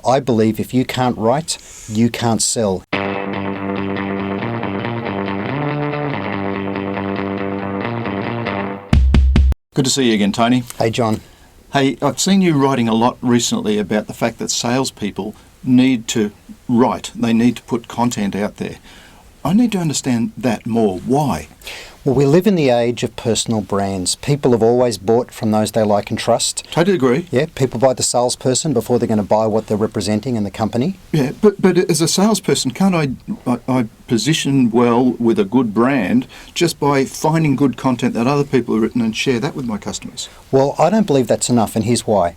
I believe if you can't write, you can't sell. Good to see you again, Tony. Hey, John. Hey, I've seen you writing a lot recently about the fact that salespeople need to write. They need to put content out there. I need to understand that more. Why? Well, we live in the age of personal brands. People have always bought from those they like and trust. Totally agree. Yeah, people buy the salesperson before they're going to buy what they're representing in the company. Yeah, but as a salesperson, can't I position well with a good brand just by finding good content that other people have written and share that with my customers? Well, I don't believe that's enough, and here's why.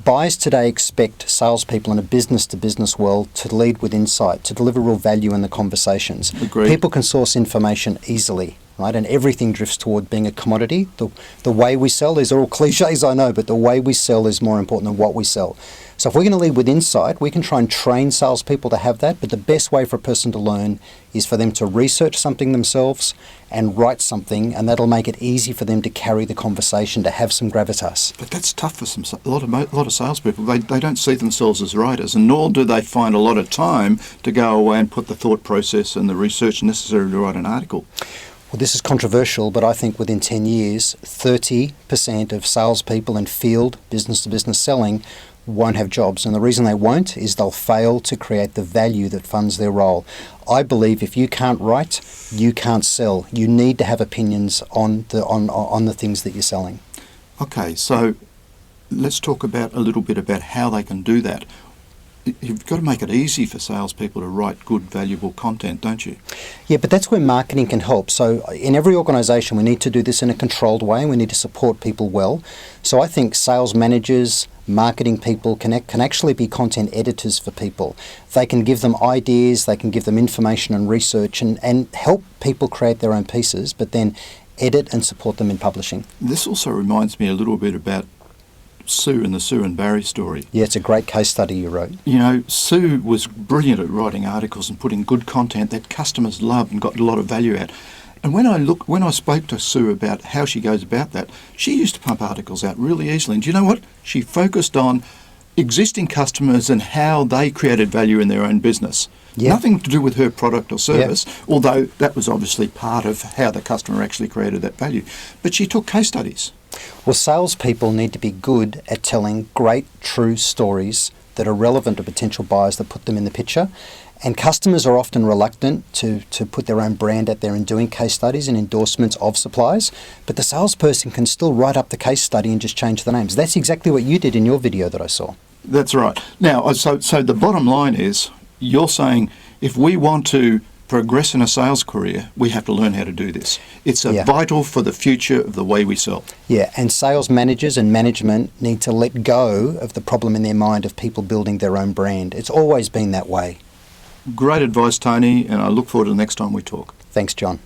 Buyers today expect salespeople in a business-to-business world to lead with insight, to deliver real value in the conversations. Agreed. People can source information easily, right? And everything drifts toward being a commodity. The way we sell, these are all cliches, I know, but the way we sell is more important than what we sell. So if we're going to lead with insight, we can try and train salespeople to have that, but the best way for a person to learn is for them to research something themselves and write something, and that'll make it easy for them to carry the conversation, to have some gravitas. But that's tough for a lot of salespeople. They don't see themselves as writers, and nor do they find a lot of time to go away and put the thought process and the research necessary to write an article. Well, this is controversial, but I think within 10 years, 30% of salespeople in field business-to-business selling won't have jobs. And the reason they won't is they'll fail to create the value that funds their role. I believe if you can't write, you can't sell. You need to have opinions on the things that you're selling. Okay, so let's talk a little bit about how they can do that. You've got to make it easy for salespeople to write good, valuable content, don't you? Yeah, but that's where marketing can help. So in every organisation, we need to do this in a controlled way, and we need to support people well. So I think sales managers, marketing people can actually be content editors for people. They can give them ideas, they can give them information and research, and help people create their own pieces, but then edit and support them in publishing. This also reminds me a little bit about Sue and the Sue and Barry story. Yeah, it's a great case study you wrote. You know, Sue was brilliant at writing articles and putting good content that customers loved and got a lot of value out. And when I spoke to Sue about how she goes about that, she used to pump articles out really easily. And do you know what? She focused on existing customers and how they created value in their own business. Yeah. Nothing to do with her product or service, although that was obviously part of how the customer actually created that value. But she took case studies. Well, salespeople need to be good at telling great, true stories that are relevant to potential buyers that put them in the picture. And customers are often reluctant to put their own brand out there in doing case studies and endorsements of suppliers, but the salesperson can still write up the case study and just change the names. That's exactly what you did in your video that I saw. That's right. Now, so the bottom line is, you're saying if we want to progress in a sales career, we have to learn how to do this. It's vital for the future of the way we sell. Yeah, and sales managers and management need to let go of the problem in their mind of people building their own brand. It's always been that way. Great advice, Tony, and I look forward to the next time we talk. Thanks, John.